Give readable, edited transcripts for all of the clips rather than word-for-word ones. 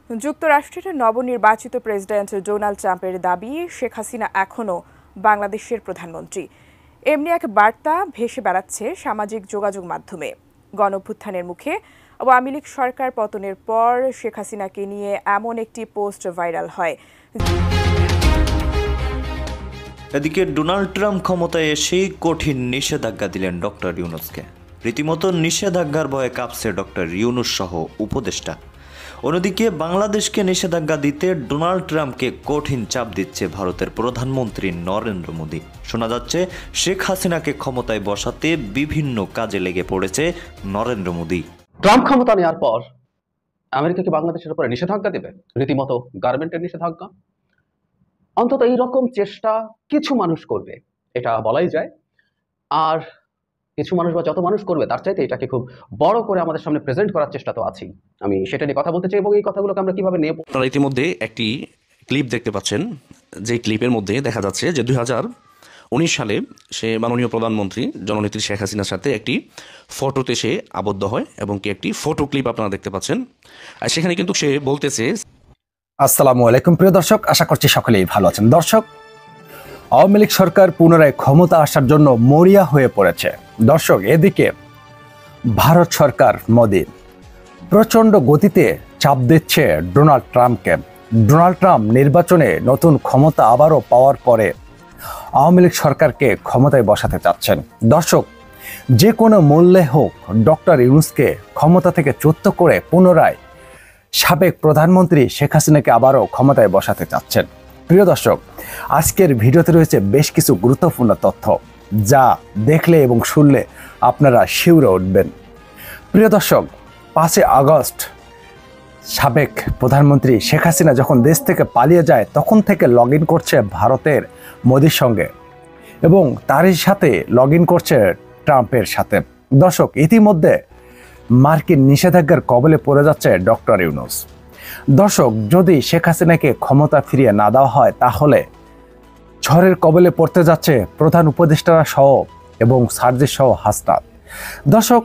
যুক্তরাষ্ট্রের নবনির্বাচিত president Donald ট্রাম্পের দাবি শেখ হাসিনা এখনও বাংলাদেশের প্রধানমন্ত্রী। এমনি এক বার্তা ভেসে বেড়াচ্ছে সামাজিক যোগাযোগ মাধ্যমে। গণঅভ্যুত্থানের মুখে আওয়ামী লীগ সরকার পতনের পর শেখ হাসিনাকে নিয়ে এমন একটি পোস্ট ভাইরাল হয়। এদিকে ডোনাল্ড ট্রাম্প ক্ষমতায় এসেই কঠিন নিষেধাজ্ঞা দিলেন ডক্টর ইউনূসকে। রীতিমতো নিষেধাজ্ঞার ভয়ে কাঁপছে ডক্টর ইউনূস সহ উপদেষ্টা। অন্যদিকে বাংলাদেশকে নিষেধাজ্ঞা দিতে ডোনাল্ড ট্রাম্পকে কঠিন চাপ দিচ্ছে ভারতের প্রধানমন্ত্রী নরেন্দ্র মোদী। শোনা যাচ্ছে শেখ হাসিনাকে ক্ষমতায় বসাতে বিভিন্ন কাজে লেগে পড়েছে নরেন্দ্র মোদী। ট্রাম্প ক্ষমতা নেওয়ার পর আমেরিকাকে বাংলাদেশের উপরে নিষেধাজ্ঞা দেবে, রীতিমতো গার্মেন্টের নিষেধাজ্ঞা। অন্তত এইরকম চেষ্টা কিছু মানুষ করবে, এটা বলাই যায়। আর কিছু মানুষ বা যত মানুষ করবে তার চাইতে এটাকে খুব বড় করে আমাদের সামনে প্রেজেন্ট করার চেষ্টা তো আছেই। আমি সেটা নিয়ে কথা বলতে চাই এবং এই কথাগুলোকে আমরা কিভাবে নেব। আপনারা ইতিমধ্যে একটি ক্লিপ দেখতে পাচ্ছেন, যে ক্লিপের মধ্যে দেখা যাচ্ছে যে 2019 সালে সে মাননীয় প্রধানমন্ত্রী জননেত্রী শেখ হাসিনার সাথে একটি ফটোতে সে আবদ্ধ হয় এবং কি একটি ফটো ক্লিপ আপনারা দেখতে পাচ্ছেন। আর সেখানে কিন্তু সে বলতেছে, আসসালামু আলাইকুম প্রিয় দর্শক, আশা করছি সকলেই ভালো আছেন। দর্শক, আওয়ামী লীগ সরকার পুনরায় ক্ষমতা আসার জন্য মরিয়া হয়ে পড়েছে। দর্শক, এদিকে ভারত সরকার মোদী প্রচণ্ড গতিতে চাপ দিচ্ছে ডোনাল্ড ট্রাম্পকে। ডোনাল্ড ট্রাম্প নির্বাচনে নতুন ক্ষমতা আবারও পাওয়ার পরে আওয়ামী লীগ সরকারকে ক্ষমতায় বসাতে চাচ্ছেন। দর্শক, যে কোনো মূল্যে হোক ডক্টর ইউনূসকে ক্ষমতা থেকে চ্যুত করে পুনরায় সাবেক প্রধানমন্ত্রী শেখ হাসিনাকে আবারও ক্ষমতায় বসাতে চাচ্ছেন। প্রিয় দর্শক, আজকের ভিডিওতে রয়েছে বেশ কিছু গুরুত্বপূর্ণ তথ্য, যা দেখলে এবং শুনলে আপনারা শিউরে উঠবেন। প্রিয় দর্শক, 5 আগস্ট সাবেক প্রধানমন্ত্রী শেখ হাসিনা যখন দেশ থেকে পালিয়ে যায় তখন থেকে লগ ইন করছে ভারতের মোদির সঙ্গে এবং তারই সাথে লগ ইন করছে ট্রাম্পের সাথে। দর্শক, ইতিমধ্যে মার্কিন নিষেধাজ্ঞার কবলে পড়ে যাচ্ছে ডক্টর ইউনূস। দর্শক, যদি শেখ হাসিনাকে ক্ষমতা ফিরিয়ে না দেওয়া হয় তাহলে ঝড়ের কবলে পড়তে যাচ্ছে প্রধান উপদেষ্টারা সহ এবং সার্জিস সহ হাসনাত। দর্শক,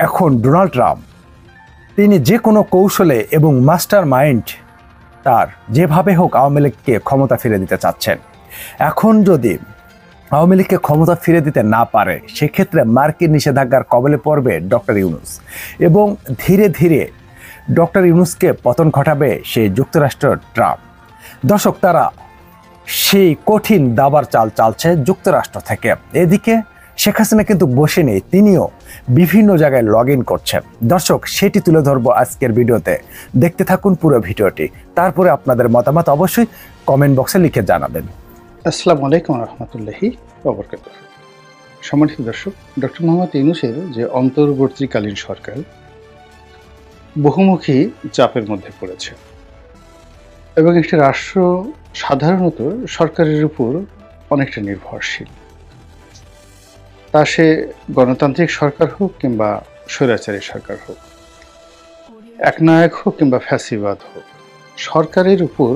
এখন ডোনাল্ড ট্রাম্প তিনি যে কোনো কৌশলে এবং মাস্টার মাইন্ড তার যেভাবে হোক আওয়ামী লীগকে ক্ষমতা ফিরে দিতে চাচ্ছেন। এখন যদি আওয়ামী লীগকে ক্ষমতা ফিরে দিতে না পারে সেক্ষেত্রে মার্কিন নিষেধাজ্ঞার কবলে পড়বে ডক্টর ইউনূস এবং ধীরে ধীরে ডক্টর ইউনূসকে পতন ঘটাবে সেই যুক্তরাষ্ট্র ট্রাম্প। দর্শক, তারা সেই কঠিন দাবার চাল চালছে যুক্তরাষ্ট্র থেকে। এদিকে শেখ হাসিনা কিন্তু বসে নেই, তিনিও বিভিন্ন জায়গায় লগ ইন করছেন। দর্শক, সেটি তুলে ধরবো আজকের ভিডিওতে, দেখতে থাকুন পুরো ভিডিওটি। তারপরে আপনাদের মতামত অবশ্যই কমেন্ট বক্সে লিখে জানাবেন। আসসালামু আলাইকুম রহমতুল্লাহি ওয়া বারাকাতুহু। সম্মানিত দর্শক, ডক্টর মোহাম্মদ ইউনূসের যে অন্তর্বর্তীকালীন সরকার বহুমুখী চাপের মধ্যে পড়েছে এবং একটি রাষ্ট্র সাধারণত সরকারের উপর অনেকটা নির্ভরশীল। তা সে গণতান্ত্রিক সরকার হোক কিংবা স্বৈরাচারী সরকার হোক, একনায়ক হোক কিংবা ফ্যাসিবাদ হোক, সরকারের উপর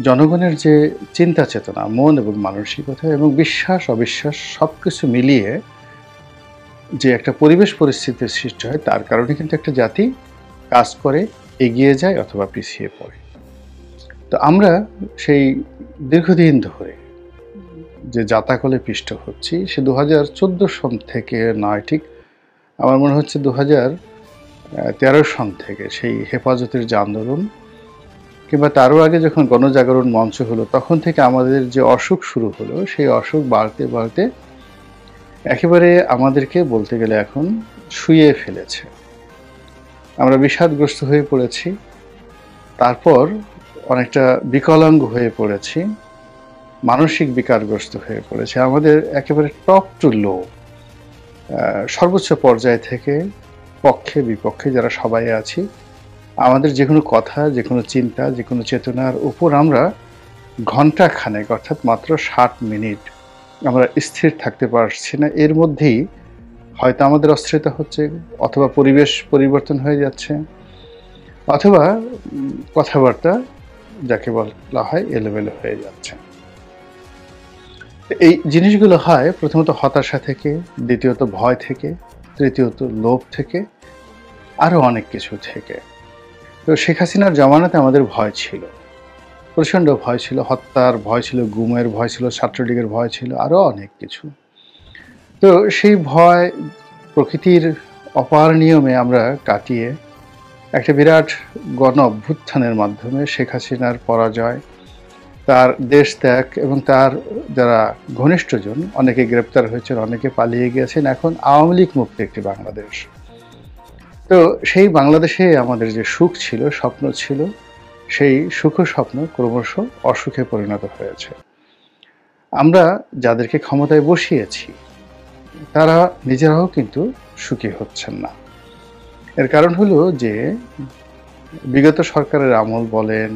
জনগণের যে চিন্তা চেতনা, মন এবং মানসিকতা এবং বিশ্বাস অবিশ্বাস সব কিছু মিলিয়ে যে একটা পরিবেশ পরিস্থিতির সৃষ্টি হয়, তার কারণে কিন্তু একটা জাতি কাজ করে এগিয়ে যায় অথবা পিছিয়ে পড়ে। তো আমরা সেই দীর্ঘদিন ধরে যে জাতাকলে পিষ্ট হচ্ছি, সে 2014 সন থেকে নয়, ঠিক আমার মনে হচ্ছে 2013 সন থেকে সেই হেফাজতের যে আন্দোলন কিংবা তারও আগে যখন গণজাগরণ মঞ্চ হলো তখন থেকে আমাদের যে অসুখ শুরু হলো, সেই অসুখ বাড়তে বাড়তে একেবারে আমাদেরকে বলতে গেলে এখন শুইয়ে ফেলেছে। আমরা বিষাদগ্রস্ত হয়ে পড়েছি, তারপর অনেকটা বিকলাঙ্গ হয়ে পড়েছি, মানসিক বিকারগ্রস্ত হয়ে পড়েছে। আমাদের একেবারে টপ টু লো, সর্বোচ্চ পর্যায় থেকে পক্ষে বিপক্ষে যারা সবাই আছি, আমাদের যে কোনো কথা, যে কোনো চিন্তা, যে কোনো চেতনার উপর আমরা ঘন্টা খানেক অর্থাৎ মাত্র 60 মিনিট আমরা স্থির থাকতে পারছি না। এর মধ্যেই হয়তো আমাদের অস্থিরতা হচ্ছে, অথবা পরিবেশ পরিবর্তন হয়ে যাচ্ছে, অথবা কথাবার্তা যাকে বলা হয় এলোমেলো হয়ে যাচ্ছে। এই জিনিসগুলো হয় প্রথমত হতাশা থেকে, দ্বিতীয়ত ভয় থেকে, তৃতীয়ত লোভ থেকে, আরও অনেক কিছু থেকে। তো তো শেখ হাসিনার জামানাতে আমাদের ভয় ছিল, প্রচণ্ড ভয় ছিল, হত্যার ভয় ছিল, গুমের ভয় ছিল, ছাত্রলীগের ভয় ছিল, আরও অনেক কিছু। তো সেই ভয় প্রকৃতির অপার নিয়মে আমরা কাটিয়ে একটা বিরাট গণ অভ্যুত্থানের মাধ্যমে শেখ হাসিনার পরাজয়, তার দেশ ত্যাগ এবং তার যারা ঘনিষ্ঠজন অনেকে গ্রেপ্তার হয়েছেন, অনেকে পালিয়ে গিয়েছেন, এখন আওয়ামী লীগ মুক্ত একটি বাংলাদেশ। তো সেই বাংলাদেশে আমাদের যে সুখ ছিল, স্বপ্ন ছিল, সেই সুখ স্বপ্ন ক্রমশ অসুখে পরিণত হয়েছে। আমরা যাদেরকে ক্ষমতায় বসিয়েছি তারা নিজেরাও কিন্তু সুখী হচ্ছেন না। এর কারণ হলো যে বিগত সরকারের আমল বলেন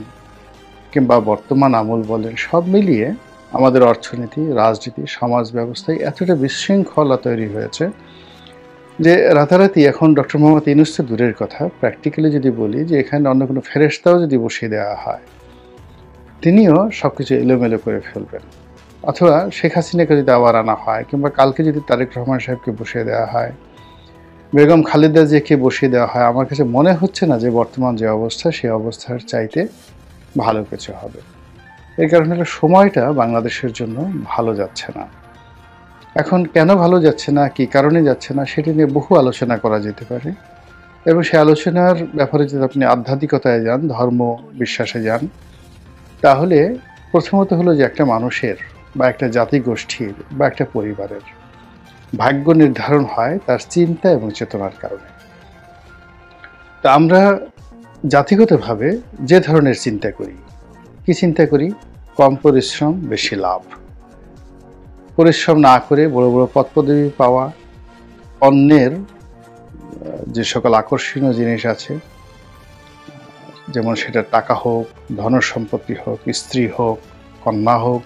কিংবা বর্তমান আমল বলেন, সব মিলিয়ে আমাদের অর্থনীতি, রাজনীতি, সমাজ ব্যবস্থায় এতটা বিশৃঙ্খলা তৈরি হয়েছে যে রাতারাতি এখন ডক্টর মোহাম্মদ ইউনূস তো দূরের কথা, প্র্যাকটিক্যালি যদি বলি যে এখানে অন্য কোনো ফেরেশতাও যদি বসিয়ে দেওয়া হয়, তিনিও সব কিছু এলোমেলো করে ফেলবেন। অথবা শেখ হাসিনাকে যদি আবার আনা হয়, কিংবা কালকে যদি তারেক রহমান সাহেবকে বসিয়ে দেওয়া হয়, বেগম খালেদা জিয়াকে বসিয়ে দেওয়া হয়, আমার কাছে মনে হচ্ছে না যে বর্তমান যে অবস্থা সেই অবস্থার চাইতে ভালো কিছু হবে। এর কারণে হলো সময়টা বাংলাদেশের জন্য ভালো যাচ্ছে না। এখন কেন ভালো যাচ্ছে না, কী কারণে যাচ্ছে না, সেটি নিয়ে বহু আলোচনা করা যেতে পারে। এবং সেই আলোচনার ব্যাপারে যদি আপনি আধ্যাত্মিকতায় যান, ধর্ম বিশ্বাসে যান, তাহলে প্রথমত হলো যে একটা মানুষের বা একটা জাতিগোষ্ঠীর বা একটা পরিবারের ভাগ্য নির্ধারণ হয় তার চিন্তা এবং চেতনার কারণে। তো আমরা জাতিগতভাবে যে ধরনের চিন্তা করি, কি চিন্তা করি? কম পরিশ্রম, বেশি লাভ। পরিশ্রম না করে বড় বড় পদপদবি পাওয়া, অন্যের যে সকল আকর্ষণীয় জিনিস আছে, যেমন সেটা টাকা হোক, ধন সম্পত্তি হোক, স্ত্রী হোক, কন্যা হোক,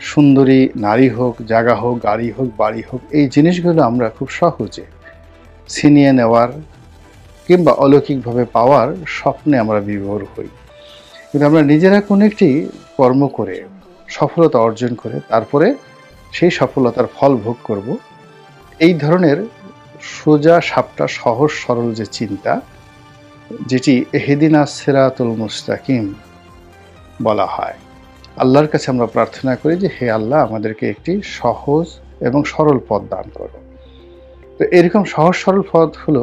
সুন্দরী নারী হোক, জায়গা হোক, গাড়ি হোক, বাড়ি হোক, এই জিনিসগুলো আমরা খুব সহজে ছিনিয়ে নেওয়ার কিংবা অলৌকিকভাবে পাওয়ার স্বপ্নে আমরা বিভোর হই। কিন্তু আমরা নিজেরা কোনো একটি কর্ম করে সফলতা অর্জন করে তারপরে সেই সফলতার ফল ভোগ করব, এই ধরনের সোজা সাপটা সহজ সরল যে চিন্তা, যেটি ইহদিনাস সিরাতুল মুস্তাকিম বলা হয়, আল্লাহর কাছে আমরা প্রার্থনা করি যে হে আল্লাহ, আমাদেরকে একটি সহজ এবং সরল পথ দান করো। তো এরকম সহজ সরল পথ হলো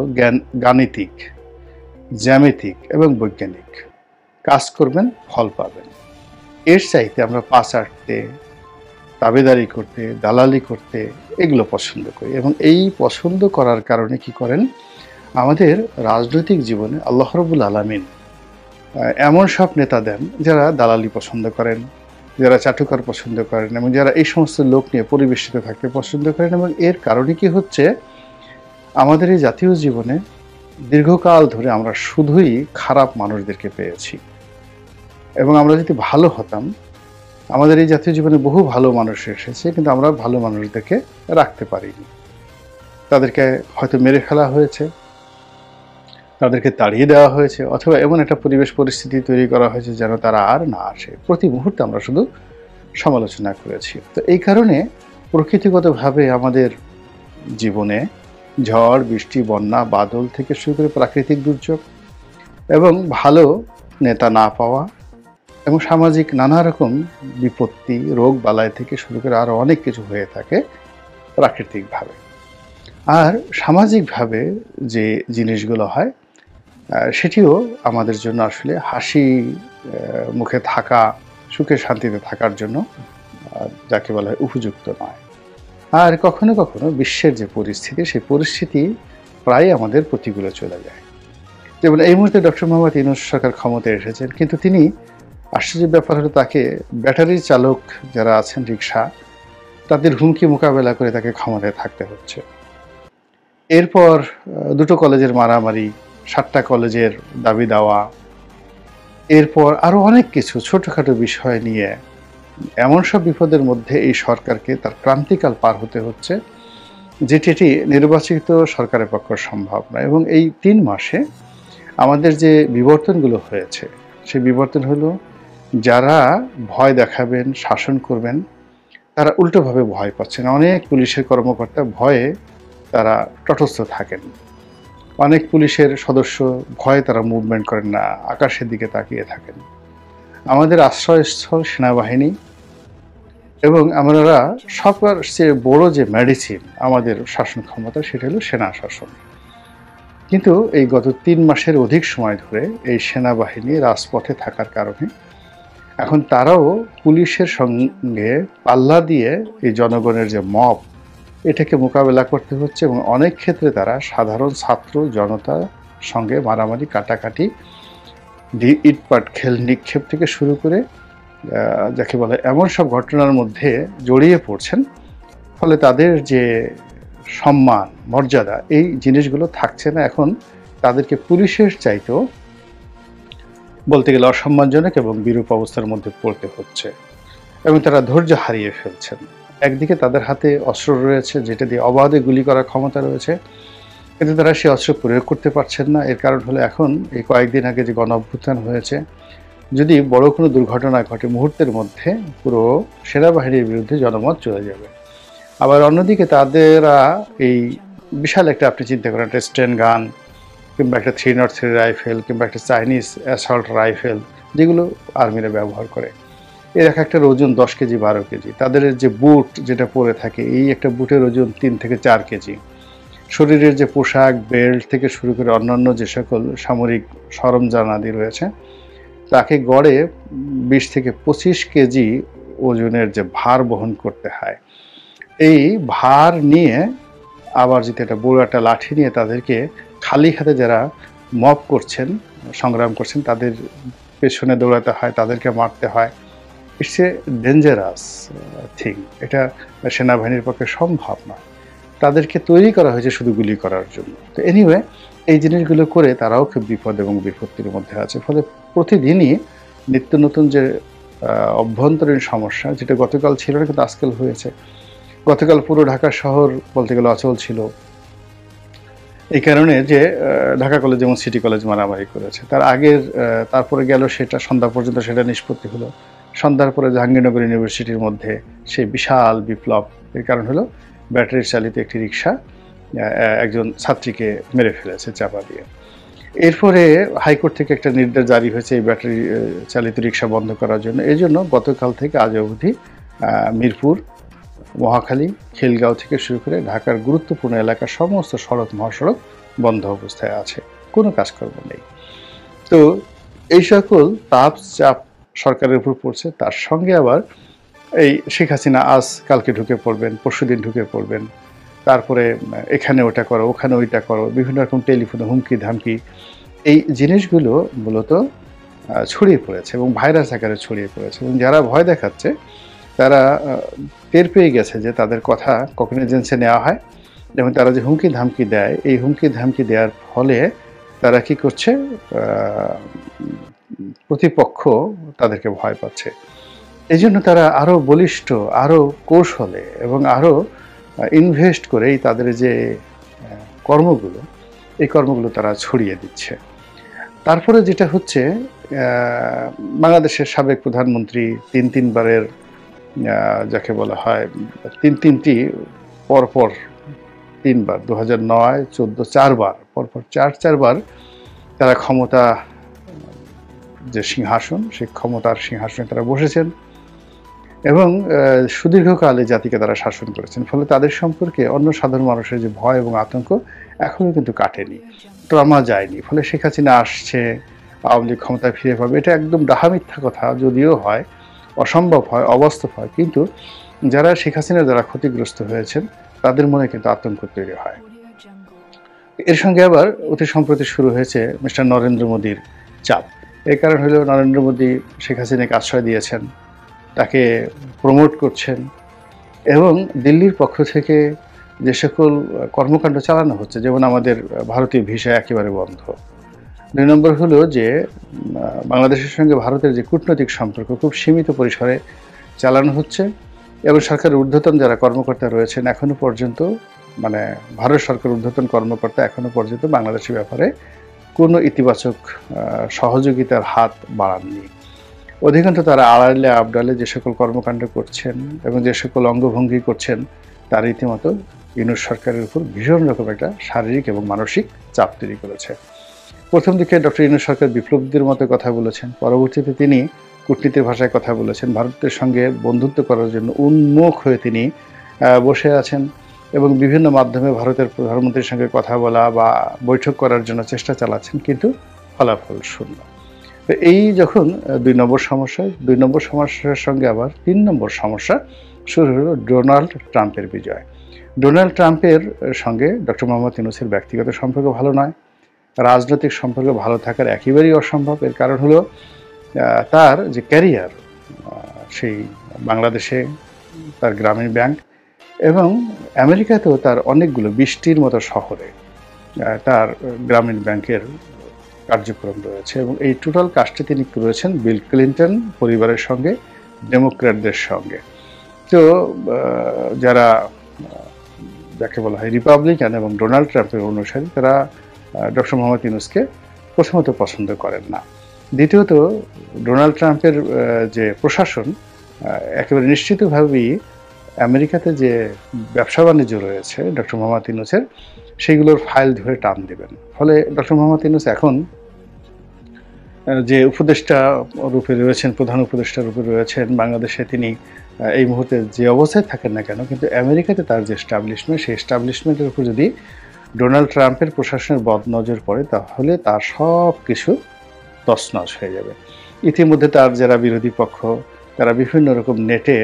গাণিতিক, জ্যামিতিক এবং বৈজ্ঞানিক। কাজ করবেন, ফল পাবেন। এর চাইতে আমরা পা চাটতে, তাবেদারি করতে, দালালি করতে এগুলো পছন্দ করি। এবং এই পছন্দ করার কারণে কি করেন, আমাদের রাজনৈতিক জীবনে আল্লাহ রাব্বুল আলামিন এমন সব নেতা দেন যারা দালালি পছন্দ করেন, যারা চাটুকার পছন্দ করেন, এবং যারা এই সমস্ত লোক নিয়ে পরিবেশিত থাকতে পছন্দ করেন। এবং এর কারণে কি হচ্ছে, আমাদের এই জাতীয় জীবনে দীর্ঘকাল ধরে আমরা শুধুই খারাপ মানুষদেরকে পেয়েছি। এবং আমরা যদি ভালো হতাম, আমাদের এই জাতীয় জীবনে বহু ভালো মানুষ এসেছে, কিন্তু আমরা ভালো মানুষদেরকে রাখতে পারিনি। তাদেরকে হয়তো মেরে ফেলা হয়েছে, তাদেরকে তাড়িয়ে দেওয়া হয়েছে, অথবা এমন একটা পরিবেশ পরিস্থিতি তৈরি করা হয়েছে যেন তারা আর না আসে। প্রতি মুহূর্তে আমরা শুধু সমালোচনা করেছি। তো এই কারণে প্রকৃতিগতভাবে আমাদের জীবনে ঝড়, বৃষ্টি, বন্যা, বাদল থেকে শুরু করে প্রাকৃতিক দুর্যোগ এবং ভালো নেতা না পাওয়া এবং সামাজিক নানা রকম বিপত্তি, রোগ বালাই থেকে শুরু করে আরও অনেক কিছু হয়ে থাকে প্রাকৃতিকভাবে। আর সামাজিকভাবে যে জিনিসগুলো হয় সেটিও আমাদের জন্য আসলে হাসি মুখে থাকা, সুখে শান্তিতে থাকার জন্য যাকে বলা হয় উপযুক্ত নয়। আর কখনো কখনো বিশ্বের যে পরিস্থিতি, সেই পরিস্থিতি প্রায় আমাদের প্রতিকূলে চলে যায়। যেমন এই মুহূর্তে ডক্টর মোহাম্মদ ইউনূস সরকার ক্ষমতায় এসেছেন, কিন্তু তিনি, আশ্চর্যের ব্যাপার হলো, তাকে ব্যাটারি চালক যারা আছেন রিক্সা, তাদের হুমকি মোকাবেলা করে তাকে ক্ষমতায় থাকতে হচ্ছে। এরপর দুটো কলেজের মারামারি, 7টা কলেজের দাবি দেওয়া, এরপর আরও অনেক কিছু ছোটোখাটো বিষয় নিয়ে এমন সব বিপদের মধ্যে এই সরকারকে তার ক্রান্তিকাল পার হতে হচ্ছে, যেটি নির্বাচিত সরকারের পক্ষে সম্ভব নয়। এবং এই 3 মাসে আমাদের যে বিবর্তনগুলো হয়েছে, সেই বিবর্তন হলো যারা ভয় দেখাবেন, শাসন করবেন, তারা উল্টোভাবে ভয় পাচ্ছেন। অনেক পুলিশের কর্মকর্তা ভয়ে তারা তটস্থ থাকেন, অনেক পুলিশের সদস্য ভয়ে তারা মুভমেন্ট করেন না, আকাশের দিকে তাকিয়ে থাকেন। আমাদের আশ্রয়স্থল সেনাবাহিনী, এবং আমরা সবচেয়ে বড় যে মেডিসিন আমাদের শাসন ক্ষমতা সেটা হলো সেনা শাসন। কিন্তু এই গত 3 মাসের অধিক সময় ধরে এই সেনাবাহিনী রাজপথে থাকার কারণে এখন তারাও পুলিশের সঙ্গে পাল্লা দিয়ে এই জনগণের যে মব, এটাকে মোকাবেলা করতে হচ্ছে, এবং অনেক ক্ষেত্রে তারা সাধারণ ছাত্র জনতার সঙ্গে মারামারি, কাটাকাটি, ইটপাট খেল নিক্ষেপ থেকে শুরু করে যাকে বলে এমন সব ঘটনার মধ্যে জড়িয়ে পড়ছেন। ফলে তাদের যে সম্মান, মর্যাদা, এই জিনিসগুলো থাকছে না। এখন তাদেরকে পুলিশের চাইতেও বলতে গেলে অসম্মানজনক এবং বিরূপ অবস্থার মধ্যে পড়তে হচ্ছে, এবং তারা ধৈর্য হারিয়ে ফেলছেন। একদিকে তাদের হাতে অস্ত্র রয়েছে যেটা দিয়ে অবাধে গুলি করার ক্ষমতা রয়েছে, কিন্তু তারা সেই অস্ত্র প্রয়োগ করতে পারছেন না। এর কারণ হলো এখন এই কয়েকদিন আগে যে গণ-অভ্যুত্থান হয়েছে, যদি বড় কোনো দুর্ঘটনা ঘটে মুহূর্তের মধ্যে পুরো সেনাবাহিনীর বিরুদ্ধে জনমত চলে যাবে। আবার অন্যদিকে তাদেরা এই বিশাল একটা, আপনি চিন্তা করেন, একটা স্টেন গান কিংবা একটা 303 রাইফেল কিংবা একটা চাইনিজ অ্যাসল্ট রাইফেল, যেগুলো আর্মিরা ব্যবহার করে, এর এক একটার ওজন 10 কেজি 12 কেজি। তাদের যে বুট যেটা পরে থাকে, এই একটা বুটের ওজন 3 থেকে 4 কেজি। শরীরের যে পোশাক, বেল্ট থেকে শুরু করে অন্যান্য যে সকল সামরিক সরঞ্জামাদি রয়েছে, তাকে গড়ে 20 থেকে 25 কেজি ওজনের যে ভার বহন করতে হয়, এই ভার নিয়ে আবার যদি একটা বড় একটা লাঠি নিয়ে তাদেরকে খালি হাতে যারা মব করছেন, সংগ্রাম করছেন, তাদের পেছনে দৌড়াতে হয়, তাদেরকে মারতে হয়। It's a dangerous thing. এটা সেনাবাহিনীর পক্ষে সম্ভব নয়। তাদেরকে তৈরি করা হয়েছে শুধু গুলি করার জন্য। তো এনিওয়ে, এই জিনিসগুলো করে তারাও খুব বিপদ এবং বিপত্তির মধ্যে আছে। ফলে প্রতিদিনই নিত্য নতুন যে অভ্যন্তরীণ সমস্যা, যেটা গতকাল ছিল না কিন্তু আজকাল হয়েছে। গতকাল পুরো ঢাকা শহর বলতে গেলে অচল ছিল, এই কারণে যে ঢাকা কলেজ যেমন সিটি কলেজ মারামারি করেছে, তার আগের তারপরে গেল সেটা সন্ধ্যা পর্যন্ত সেটা নিষ্পত্তি হলো। সন্ধ্যার পরে জাহাঙ্গীরনগর ইউনিভার্সিটির মধ্যে সেই বিশাল বিপ্লব, এর কারণ হলো ব্যাটারি চালিত একটি রিক্সা একজন ছাত্রীকে মেরে ফেলেছে চাপা দিয়ে। এরপরে হাইকোর্ট থেকে একটা নির্দেশ জারি হয়েছে এই ব্যাটারি চালিত রিক্সা বন্ধ করার জন্য। এই জন্য গতকাল থেকে আজ অবধি মিরপুর, মহাখালী, খিলগাঁও থেকে শুরু করে ঢাকার গুরুত্বপূর্ণ এলাকার সমস্ত সড়ক মহাসড়ক বন্ধ অবস্থায় আছে, কোনো কাজকর্ম নেই। তো এই সকল তাপ চাপ সরকারের উপর পড়ছে। তার সঙ্গে আবার এই শেখ হাসিনা আজ কালকে ঢুকে পড়বেন, পরশুদিন ঢুকে পড়বেন, তারপরে এখানে ওটা করো, ওখানে ওইটা করো, বিভিন্ন রকম টেলিফোনে হুমকি ধামকি, এই জিনিসগুলো মূলত ছড়িয়ে পড়েছে এবং ভাইরাস আকারে ছড়িয়ে পড়েছে। এবং যারা ভয় দেখাচ্ছে তারা টের পেয়ে গেছে যে তাদের কথা কগনিজেন্সে নেওয়া হয়, এবং তারা যে হুমকি ধামকি দেয়, এই হুমকি ধামকি দেওয়ার ফলে তারা কি করছে, প্রতিপক্ষ তাদেরকে ভয় পাচ্ছে। এই জন্য তারা আরও বলিষ্ঠ, আরও কৌশলে এবং আরও ইনভেস্ট করে এই তাদের যে কর্মগুলো, এই কর্মগুলো তারা ছড়িয়ে দিচ্ছে। তারপরে যেটা হচ্ছে, বাংলাদেশের সাবেক প্রধানমন্ত্রী তিনবারের যাকে বলা হয় তিনটি পরপর 3বার, 2009, 14, 4বার পরপর 4বার তারা ক্ষমতা যে সিংহাসন, সেই ক্ষমতার সিংহাসনে তারা বসেছেন এবং সুদীর্ঘকালে জাতিকে তারা শাসন করেছেন। ফলে তাদের সম্পর্কে অন্য সাধারণ মানুষের যে ভয় এবং আতঙ্ক এখনও কিন্তু কাটেনি, ট্রমা যায়নি। ফলে শেখ হাসিনা আসছে, আওয়ামী লীগ ক্ষমতায় ফিরে পাবে, এটা একদম ডাহা মিথ্যা কথা। যদিও হয়, অসম্ভব হয়, অবাস্তব হয়, কিন্তু যারা শেখ হাসিনা যারা ক্ষতিগ্রস্ত হয়েছেন তাদের মনে কিন্তু আতঙ্ক তৈরি হয়। এর সঙ্গে আবার অতি সম্প্রতি শুরু হয়েছে মিস্টার নরেন্দ্র মোদীর চাপ। এর কারণ হলো নরেন্দ্র মোদী শেখ হাসিনাকে আশ্রয় দিয়েছেন, তাকে প্রমোট করছেন, এবং দিল্লির পক্ষ থেকে যে সকল কর্মকাণ্ড চালানো হচ্ছে, যেমন আমাদের ভারতীয় ভিসা একেবারে বন্ধ। 2 নম্বর হলো যে বাংলাদেশের সঙ্গে ভারতের যে কূটনৈতিক সম্পর্ক খুব সীমিত পরিসরে চালানো হচ্ছে, এবং সরকারের ঊর্ধ্বতন যারা কর্মকর্তা রয়েছেন এখনও পর্যন্ত, মানে ভারত সরকার ঊর্ধ্বতন কর্মকর্তা এখনও পর্যন্ত বাংলাদেশের ব্যাপারে কোনো ইতিবাচক সহযোগিতার হাত বাড়াননি। অধিকাংশ তারা আড়ালে আবডালে যে সকল কর্মকাণ্ড করছেন এবং যে সকল অঙ্গভঙ্গি করছেন তার রীতিমতো ইউনূস সরকারের উপর ভীষণ রকম একটা শারীরিক এবং মানসিক চাপ তৈরি করেছে। প্রথম দিকে ডক্টর ইউনূস সরকার বিপ্লবীদের মতো কথা বলেছেন, পরবর্তীতে তিনি কূটনীতির ভাষায় কথা বলেছেন, ভারতের সঙ্গে বন্ধুত্ব করার জন্য উন্মুখ হয়ে তিনি বসে আছেন এবং বিভিন্ন মাধ্যমে ভারতের প্রধানমন্ত্রীর সঙ্গে কথা বলা বা বৈঠক করার জন্য চেষ্টা চালাচ্ছেন, কিন্তু ফলাফল শূন্য। তো এই যখন 2 নম্বর সমস্যা, 2 নম্বর সমস্যার সঙ্গে আবার 3 নম্বর সমস্যা শুরু হলো ডোনাল্ড ট্রাম্পের বিজয়। ডোনাল্ড ট্রাম্পের সঙ্গে ডক্টর মোহাম্মদ ইউনূসের ব্যক্তিগত সম্পর্ক ভালো নয়, রাজনৈতিক সম্পর্ক ভালো থাকার একেবারেই অসম্ভব। এর কারণ হলো তার যে ক্যারিয়ার, সেই বাংলাদেশে তার গ্রামীণ ব্যাংক এবং আমেরিকাতেও তার অনেকগুলো 20টির মতো শহরে তার গ্রামীণ ব্যাংকের কার্যক্রম রয়েছে এবং এই টোটাল কাজটি তিনি করেছেন বিল ক্লিন্টন পরিবারের সঙ্গে, ডেমোক্র্যাটদের সঙ্গে। তো যারা যাকে বলা হয় রিপাবলিকান এবং ডোনাল্ড ট্রাম্পের অনুসারী, তারা ডক্টর মোহাম্মদ ইউনূসকে প্রথমত পছন্দ করেন না। দ্বিতীয়ত ডোনাল্ড ট্রাম্পের যে প্রশাসন একেবারে নিশ্চিতভাবেই আমেরিকাতে যে ব্যবসা বাণিজ্য রয়েছে ডক্টর মোহাম্মদ ইউনূসের, সেগুলোর ফাইল ধরে টান দেবেন। ফলে ডক্টর মোহাম্মদ ইউনূস এখন যে উপদেষ্টা রূপে রয়েছেন, প্রধান উপদেষ্টা রূপে রয়েছেন বাংলাদেশে, তিনি এই মুহূর্তে যে অবস্থায় থাকেন না কেন, কিন্তু আমেরিকাতে তার যে এস্টাবলিশমেন্ট, সেই এস্টাবলিশমেন্টের উপর যদি ডোনাল্ড ট্রাম্পের প্রশাসনের বদনজর পড়ে, তাহলে তার সব কিছু তছনছ হয়ে যাবে। ইতিমধ্যে তার যারা বিরোধী পক্ষ, তারা বিভিন্ন রকম নেটে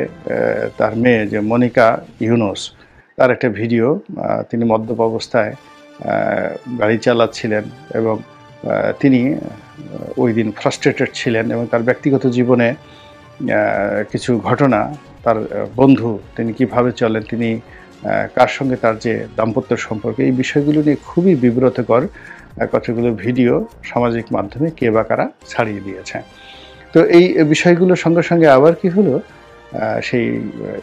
তার মেয়ে যে মনিকা ইউনুস, তার একটা ভিডিও, তিনি মদ্যপ অবস্থায় গাড়ি চালাচ্ছিলেন এবং তিনি ওই দিন ফ্রাস্ট্রেটেড ছিলেন এবং তার ব্যক্তিগত জীবনে কিছু ঘটনা, তার বন্ধু তিনি কিভাবে চলেন, তিনি কার সঙ্গে তার যে দাম্পত্য সম্পর্ক, এই বিষয়গুলো নিয়ে খুবই বিব্রতকর কতগুলো ভিডিও সামাজিক মাধ্যমে কে বা কারা ছাড়িয়ে দিয়েছে। তো এই বিষয়গুলোর সঙ্গে সঙ্গে আবার কি হলো, সেই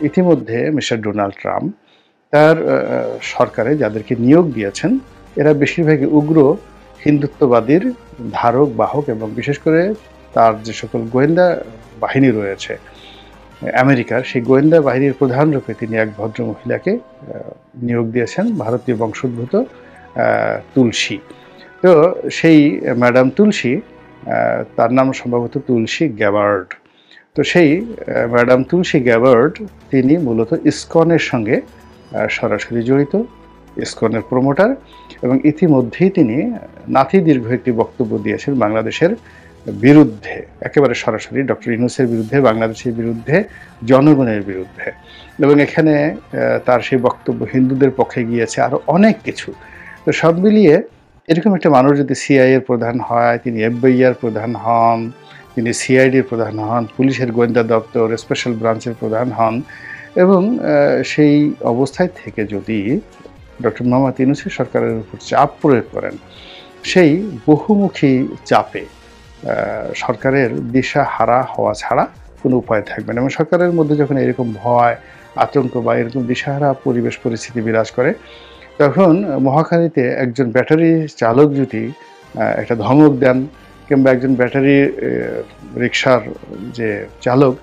ইতিমধ্যে মিস্টার ডোনাল্ড ট্রাম্প তার সরকারে যাদেরকে নিয়োগ দিয়েছেন, এরা বেশিরভাগই উগ্র হিন্দুত্ববাদীর ধারক বাহক এবং বিশেষ করে তার যে সকল গোয়েন্দা বাহিনী রয়েছে আমেরিকার, সেই গোয়েন্দা বাহিনীর প্রধান রূপে তিনি এক ভদ্র মহিলাকে নিয়োগ দিয়েছেন, ভারতীয় বংশোদ্ভূত তুলসী। তো সেই ম্যাডাম তুলসী, তার নাম সম্ভবত তুলসী গ্যাবার্ড। তো সেই ম্যাডাম তুলসী গ্যাবার্ড তিনি মূলত ইসকনের সঙ্গে সরাসরি জড়িত, ইসকনের প্রমোটার, এবং ইতিমধ্যেই তিনি নাতি দীর্ঘ একটি বক্তব্য দিয়েছেন বাংলাদেশের বিরুদ্ধে, একেবারে সরাসরি ডক্টর ইউনূসের বিরুদ্ধে, বাংলাদেশের বিরুদ্ধে, জনগণের বিরুদ্ধে। এবং এখানে তার সেই বক্তব্য হিন্দুদের পক্ষে গিয়েছে, আরও অনেক কিছু। তো সব মিলিয়ে এরকম একটা মানুষ যদি সিআইএর প্রধান হয়, তিনি এফবিআইয়ের প্রধান হন, তিনি সিআইডির প্রধান হন, পুলিশের গোয়েন্দা দপ্তর স্পেশাল ব্রাঞ্চের প্রধান হন, এবং সেই অবস্থায় থেকে যদি ডক্টর মোহাম্মদ ইউনূসের সরকারের উপর চাপ প্রয়োগ করেন, সেই বহুমুখী চাপে সরকারের দিশাহারা হওয়া ছাড়া কোনো উপায় থাকবে না। এবং সরকারের মধ্যে যখন এরকম ভয়, আতঙ্ক বা এরকম দিশাহারা পরিবেশ পরিস্থিতি বিরাজ করে, তখন মহাখালীতে একজন ব্যাটারি চালক যদি একটা ধমক দেন, কিংবা একজন ব্যাটারি রিক্সার যে চালক